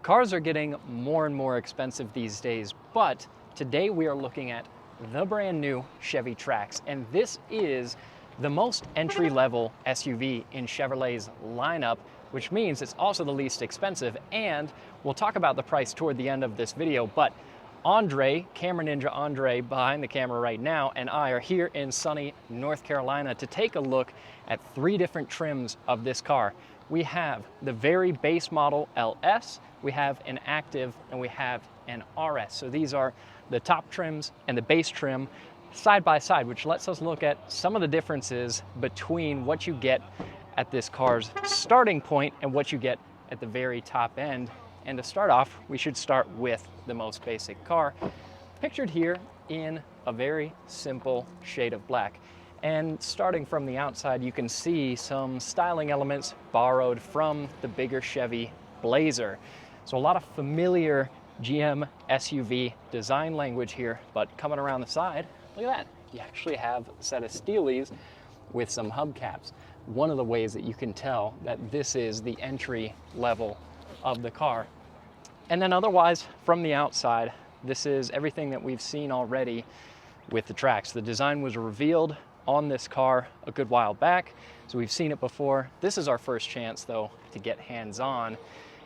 Cars are getting more and more expensive these days, but today we are looking at the brand new Chevy Trax, and this is the most entry-level SUV in Chevrolet's lineup, which means it's also the least expensive, and we'll talk about the price toward the end of this video. But Andre, Camera Ninja Andre, behind the camera right now, and I are here in sunny North Carolina to take a look at 3 different trims of this car. We have the very base model LS, we have an Active, and we have an RS. So these are the top trims and the base trim side by side, which lets us look at some of the differences between what you get at this car's starting point and what you get at the very top end. And to start off, we should start with the most basic car, pictured here in a very simple shade of black. And starting from the outside, you can see some styling elements borrowed from the bigger Chevy Blazer. So a lot of familiar GM SUV design language here, but coming around the side, look at that. You actually have a set of steelies with some hubcaps. One of the ways that you can tell that this is the entry level of the car. And then otherwise, from the outside, this is everything that we've seen already with the Trax. The design was revealed on this car a good while back, so we've seen it before. This is our first chance, though, to get hands-on,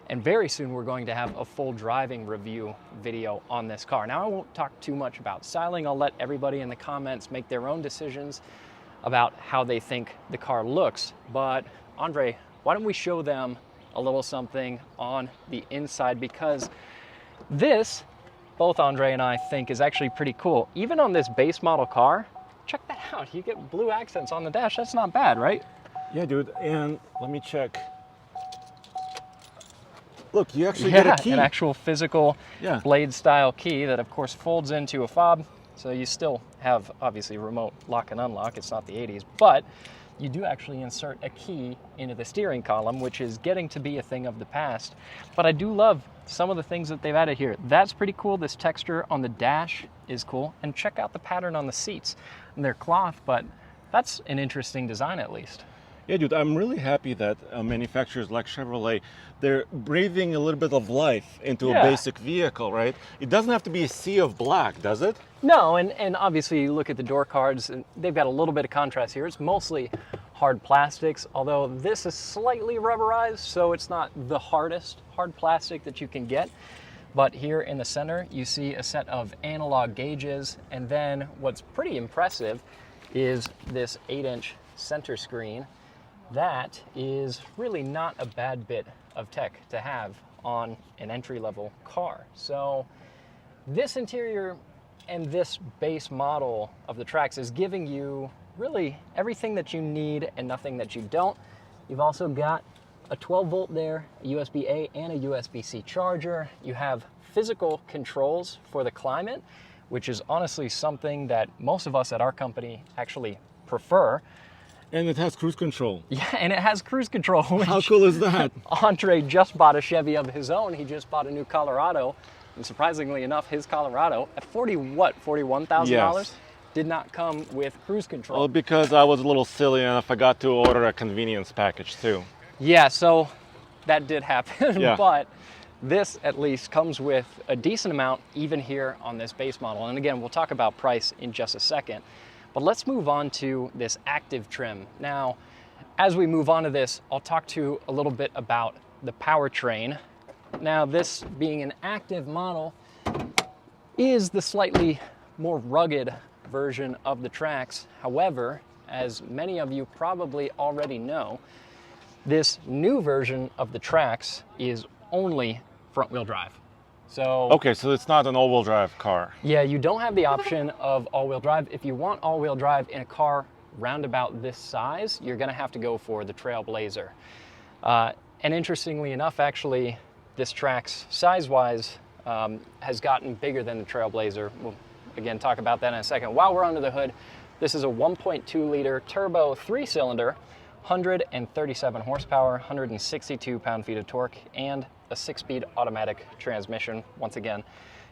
and very soon we're going to have a full driving review video on this car. Now, I won't talk too much about styling. I'll let everybody in the comments make their own decisions about how they think the car looks. But Andre, why don't we show them a little something on the inside, because this, both Andre and I think, is actually pretty cool. Even on this base model car, check that out. You get blue accents on the dash. That's not bad, right? Yeah, dude. And let me check. Look, you actually get a key. An actual physical blade style key that of course folds into a fob. So you still have obviously remote lock and unlock. It's not the 80s, but you do actually insert a key into the steering column, which is getting to be a thing of the past. But I do love some of the things that they've added here. That's pretty cool. This texture on the dash is cool. And check out the pattern on the seats. And they're cloth, but that's an interesting design at least. Yeah, dude, I'm really happy that manufacturers like Chevrolet, they're breathing a little bit of life into a basic vehicle, right? It doesn't have to be a sea of black, does it? No, and obviously you look at the door cards, and they've got a little bit of contrast here. It's mostly hard plastics, although this is slightly rubberized, so it's not the hardest hard plastic that you can get. But here in the center, you see a set of analog gauges, and then what's pretty impressive is this 8-inch center screen. That is really not a bad bit of tech to have on an entry-level car. So this interior and this base model of the Trax is giving you really everything that you need and nothing that you don't. You've also got a 12-volt there, a USB-A and a USB-C charger. You have physical controls for the climate, which is honestly something that most of us at our company actually prefer. And it has cruise control. Yeah, and it has cruise control. How cool is that? Andre just bought a Chevy of his own. He just bought a new Colorado. And surprisingly enough, his Colorado, at $41,000, did not come with cruise control. Well, because I was a little silly and I forgot to order a convenience package too. Yeah, so that did happen. But this at least comes with a decent amount even here on this base model. And again, we'll talk about price in just a second. But let's move on to this Active trim. Now, as we move on to this, I'll talk to you a little bit about the powertrain. Now, this being an Active model is the slightly more rugged version of the Trax. However, as many of you probably already know, this new version of the Trax is only front-wheel drive. So, okay, so it's not an all-wheel drive car. Yeah, you don't have the option of all-wheel drive. If you want all-wheel drive in a car roundabout this size, you're gonna have to go for the Trailblazer. And interestingly enough, actually, this Trax, size-wise, has gotten bigger than the Trailblazer. We'll, again, talk about that in a second. While we're under the hood, this is a 1.2-liter turbo 3-cylinder, 137 horsepower, 162 pound-feet of torque, and a 6-speed automatic transmission. Once again,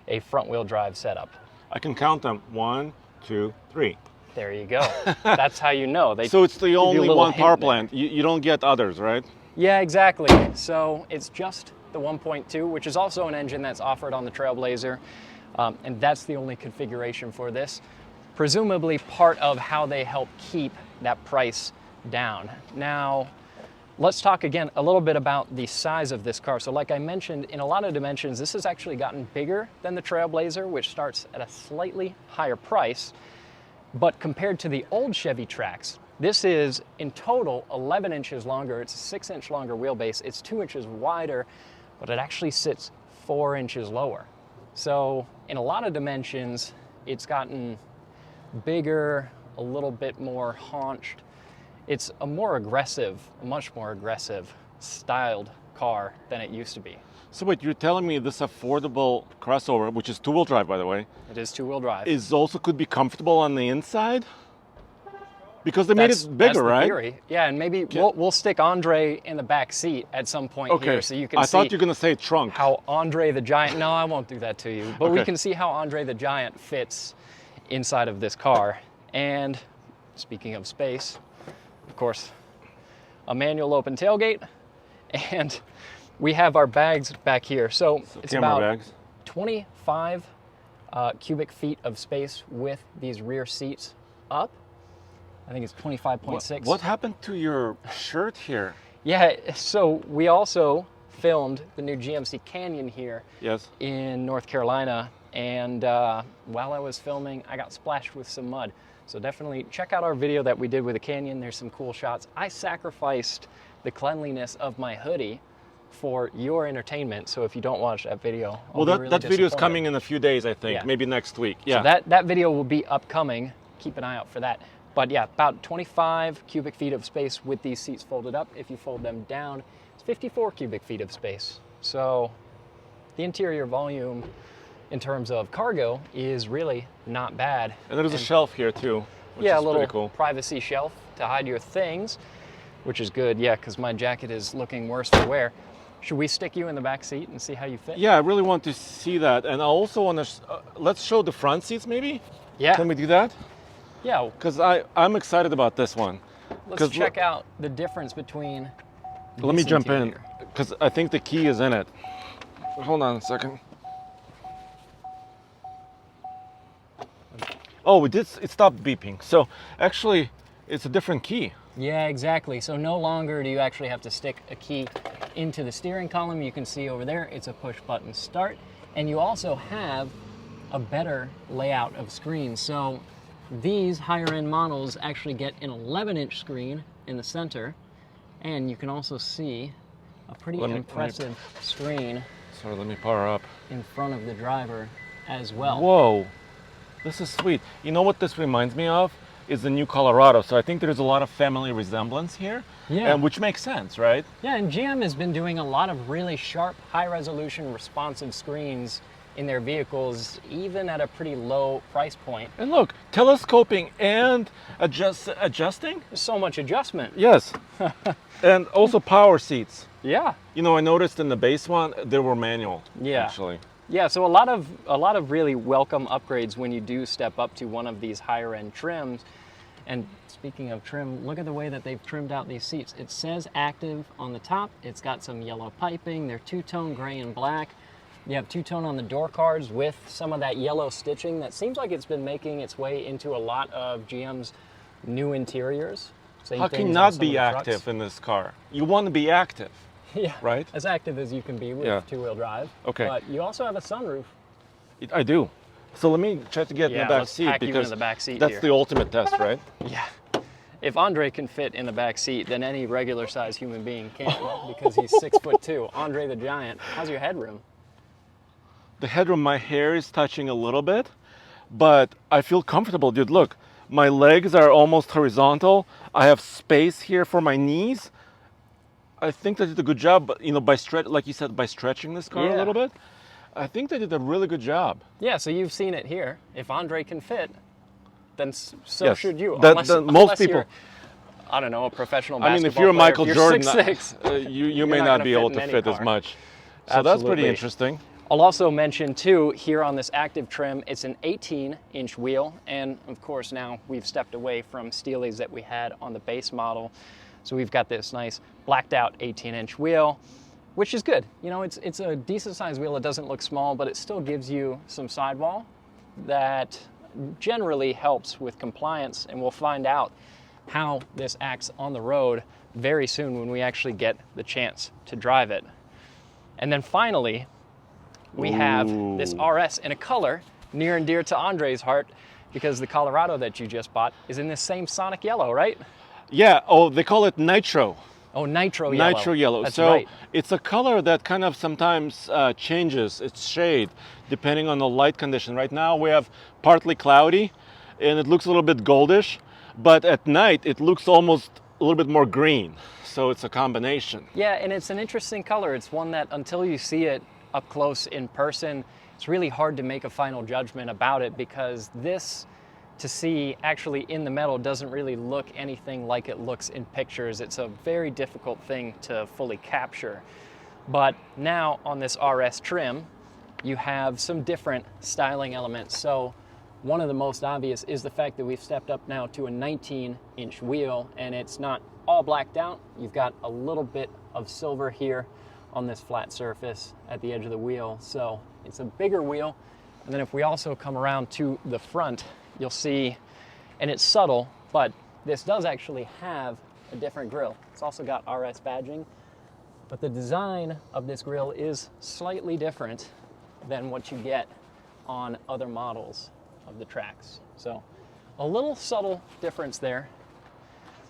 a front-wheel drive setup. I can count them. 1, 2, 3. There you go. That's how you know. So it's the only one power plant. You don't get others, right? Yeah, exactly. So it's just the 1.2, which is also an engine that's offered on the Trailblazer, and that's the only configuration for this. Presumably part of how they help keep that price down. Now, let's talk again a little bit about the size of this car. So like I mentioned, in a lot of dimensions, this has actually gotten bigger than the Trailblazer, which starts at a slightly higher price. But compared to the old Chevy Trax, this is in total 11 inches longer. It's a 6-inch longer wheelbase. It's 2 inches wider, but it actually sits 4 inches lower. So in a lot of dimensions, it's gotten bigger, a little bit more haunched. It's a more aggressive, much more aggressive styled car than it used to be. So wait, you're telling me this affordable crossover, which is two-wheel drive, by the way, It is two-wheel drive. is also could be comfortable on the inside? Because they made it bigger, that's the right? theory. Yeah, and maybe we'll stick Andre in the back seat at some point here, so you can I see thought you were going to say trunk. how Andre the Giant. No, I won't do that to you. But we Okay. can see how Andre the Giant fits inside of this car. And speaking of space, of course, a manual open tailgate, and we have our bags back here. So it's camera about bags. 25 cubic feet of space with these rear seats up. I think it's 25.6. What happened to your shirt here? Yeah, so we also filmed the new GMC Canyon here Yes. in North Carolina, and while I was filming, I got splashed with some mud. So definitely check out our video that we did with the Canyon. There's some cool shots. I sacrificed the cleanliness of my hoodie for your entertainment, so if you don't watch that video, I'll Well, be that, really that video is disappointed. coming in a few days, I think. Yeah. Maybe next week. Yeah. So that video will be upcoming. Keep an eye out for that. But yeah, about 25 cubic feet of space with these seats folded up. If you fold them down, it's 54 cubic feet of space. So the interior volume in terms of cargo is really not bad. and there's a shelf here too, which Yeah, is a little pretty cool. privacy shelf to hide your things, which is good. Yeah, because my jacket is looking worse for wear. Should we stick you in the back seat and see how you fit? Yeah, I really want to see that. And I also want to, let's show the front seats maybe? Yeah. Can we do that? Yeah. Because I'm excited about this one. Let's check out the difference between. Let me this jump in, interior. because I think the key is in it. Hold on a second. Oh, it stopped beeping. So actually, it's a different key. Yeah, exactly. So no longer do you actually have to stick a key into the steering column. You can see over there, it's a push button start. And you also have a better layout of screens. So these higher end models actually get an 11-inch screen in the center. And you can also see a pretty impressive screen Sorry, let me power up. in front of the driver as well. Whoa, this is sweet. You know what this reminds me of? Is the new Colorado. So I think there's a lot of family resemblance here. Yeah. And which makes sense, right? Yeah, and GM has been doing a lot of really sharp, high-resolution, responsive screens in their vehicles, even at a pretty low price point. And look, telescoping and adjusting? There's so much adjustment. Yes. And also power seats. Yeah. You know, I noticed in the base one, they were manual, Yeah. actually. Yeah, so a lot of really welcome upgrades when you do step up to one of these higher end trims. And speaking of trim, look at the way that they've trimmed out these seats. It says active on the top. It's got some yellow piping. They're two-tone gray and black. You have two-tone on the door cards with some of that yellow stitching that seems like it's been making its way into a lot of GM's new interiors. Same How can things you on not some be of the active trucks. in this car? You want to be active. Yeah, right? as active as you can be with Yeah. two-wheel drive. Okay. But you also have a sunroof. I do. So let me try to get in Yeah, the back let's seat pack you into because the back seat that's here. the ultimate test, right? Yeah. If Andre can fit in the back seat, then any regular-sized human being can because he's 6'2". Andre the Giant. How's your headroom? The headroom, my hair is touching a little bit, but I feel comfortable, dude. Look, my legs are almost horizontal. I have space here for my knees. I think they did a good job, you know, like you said, by stretching this car a Yeah. little bit. I think they did a really good job. Yeah, so you've seen it here. If Andre can fit, then so Yes. should you. Most unless people. you're, I don't know, a professional I basketball mean, if you're player, Michael if you're Jordan, 6'6", you you're may not not gonna be fit able in to any fit as car. much. So that's pretty Absolutely. interesting. I'll also mention too, here on this active trim, it's an 18-inch wheel. And of course now we've stepped away from Steely's that we had on the base model. So we've got this nice blacked out 18-inch wheel. which is good. You know, it's a decent sized wheel. It doesn't look small, but it still gives you some sidewall that generally helps with compliance, and we'll find out how this acts on the road very soon when we actually get the chance to drive it. And then finally, we have this RS in a color near and dear to Andre's heart, because the Colorado that you just bought is in this same Sonic yellow, right? Yeah, oh, they call it nitro. Oh, nitro yellow. Nitro yellow. That's so right. it's a color that kind of sometimes changes its shade depending on the light condition. Right now we have partly cloudy and it looks a little bit goldish, but at night it looks almost a little bit more green. So it's a combination. Yeah, and it's an interesting color. It's one that until you see it up close in person, it's really hard to make a final judgment about it, because this to see actually in the metal doesn't really look anything like it looks in pictures. It's a very difficult thing to fully capture. But now on this RS trim, you have some different styling elements. So one of the most obvious is the fact that we've stepped up now to a 19-inch wheel, and it's not all blacked out. You've got a little bit of silver here on this flat surface at the edge of the wheel. So it's a bigger wheel. And then if we also come around to the front, you'll see, and it's subtle, but this does actually have a different grille. It's also got RS badging, but the design of this grille is slightly different than what you get on other models of the Trax. So a little subtle difference there,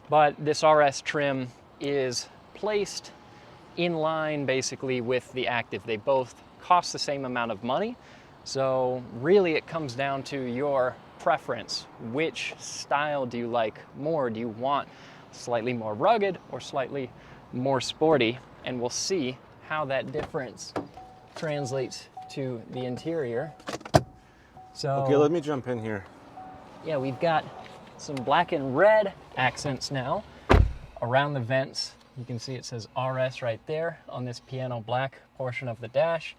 but this RS trim is placed in line basically with the Active. They both cost the same amount of money, so really it comes down to your preference. Which style do you like more? Do you want slightly more rugged or slightly more sporty? And we'll see how that difference translates to the interior. So Okay, let me jump in here. yeah, we've got some black and red accents now around the vents. You can see it says RS right there on this piano black portion of the dash.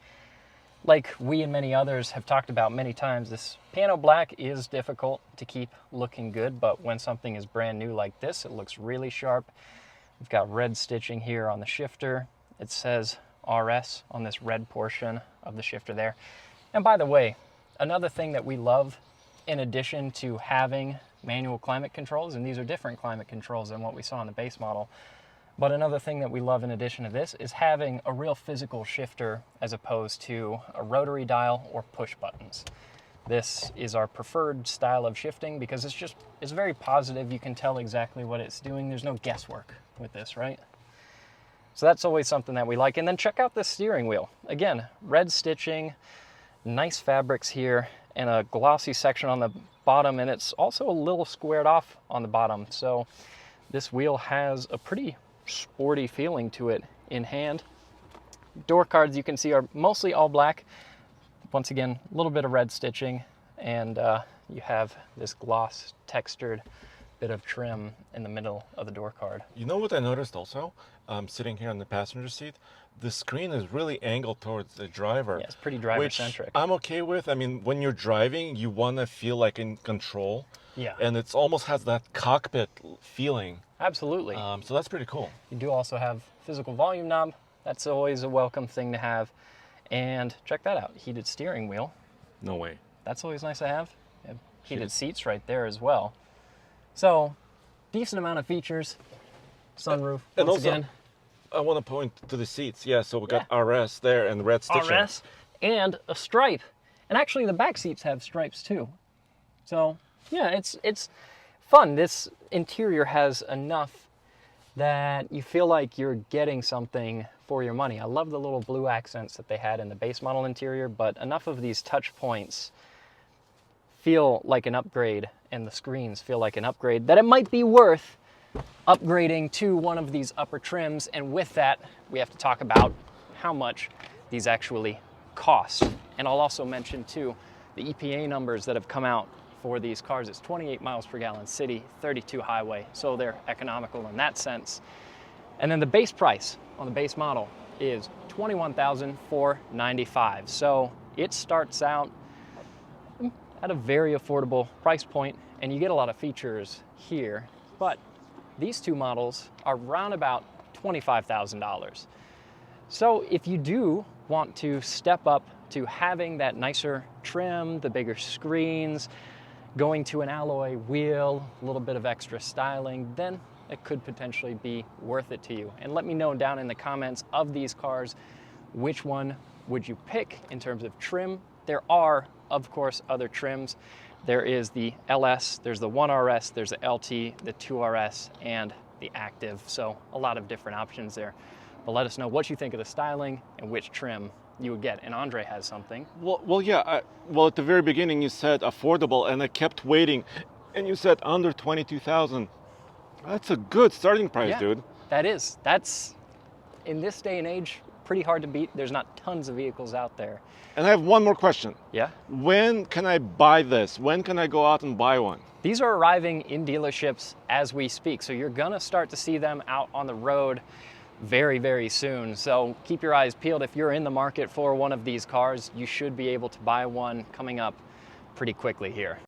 Like we and many others have talked about many times, this piano black is difficult to keep looking good, but when something is brand new like this, it looks really sharp. We've got red stitching here on the shifter. It says RS on this red portion of the shifter there. And by the way, another thing that we love, in addition to having manual climate controls, and these are different climate controls than what we saw in the base model, but another thing that we love in addition to this is having a real physical shifter as opposed to a rotary dial or push buttons. This is our preferred style of shifting because it's very positive. You can tell exactly what it's doing. There's no guesswork with this, right? So that's always something that we like. And then check out this steering wheel. Again, red stitching, nice fabrics here, and a glossy section on the bottom, and it's also a little squared off on the bottom. So this wheel has a pretty sporty feeling to it in hand. Door cards you can see are mostly all black. Once again, a little bit of red stitching, and you have this gloss textured bit of trim in the middle of the door card. You know what I noticed also? Sitting here on the passenger seat, the screen is really angled towards the driver. Yeah, it's pretty driver-centric. Which I'm okay with. I mean, when you're driving, you want to feel like in control. Yeah. And it almost has that cockpit feeling. Absolutely. So that's pretty cool. You do also have physical volume knob. That's always a welcome thing to have. And check that out, heated steering wheel. No way. That's always nice to have. Heated seats right there as well. So, decent amount of features. Sunroof, And once also, again. I want to point to the seats. Yeah, so we got RS there and red stitching. RS and a stripe. And actually the back seats have stripes too. So, yeah, it's fun. This interior has enough that you feel like you're getting something for your money. I love the little blue accents that they had in the base model interior, but enough of these touch points feel like an upgrade, and the screens feel like an upgrade, that it might be worth upgrading to one of these upper trims. And with that, we have to talk about how much these actually cost. And I'll also mention too, the EPA numbers that have come out for these cars. It's 28 miles per gallon city, 32 highway, so they're economical in that sense. And then the base price on the base model is $21,495. So it starts out at a very affordable price point, and you get a lot of features here. But these two models are around about $25,000. So if you do want to step up to having that nicer trim, the bigger screens, going to an alloy wheel, a little bit of extra styling, then it could potentially be worth it to you. And let me know down in the comments of these cars, which one would you pick in terms of trim? There are, of course, other trims. There is the LS, there's the 1RS, there's the LT, the 2RS, and the Active. So a lot of different options there. But let us know what you think of the styling and which trim you would get. And Andre has something. Well, yeah. Well, at the very beginning you said affordable, and I kept waiting, and you said under 22,000. That's a good starting price, Yeah, dude. That's in this day and age pretty hard to beat. There's not tons of vehicles out there. And I have one more question. Yeah. When can I buy this? When can I go out and buy one? These are arriving in dealerships as we speak, so you're gonna start to see them out on the road very, very soon. So keep your eyes peeled. If you're in the market for one of these cars, you should be able to buy one coming up pretty quickly here.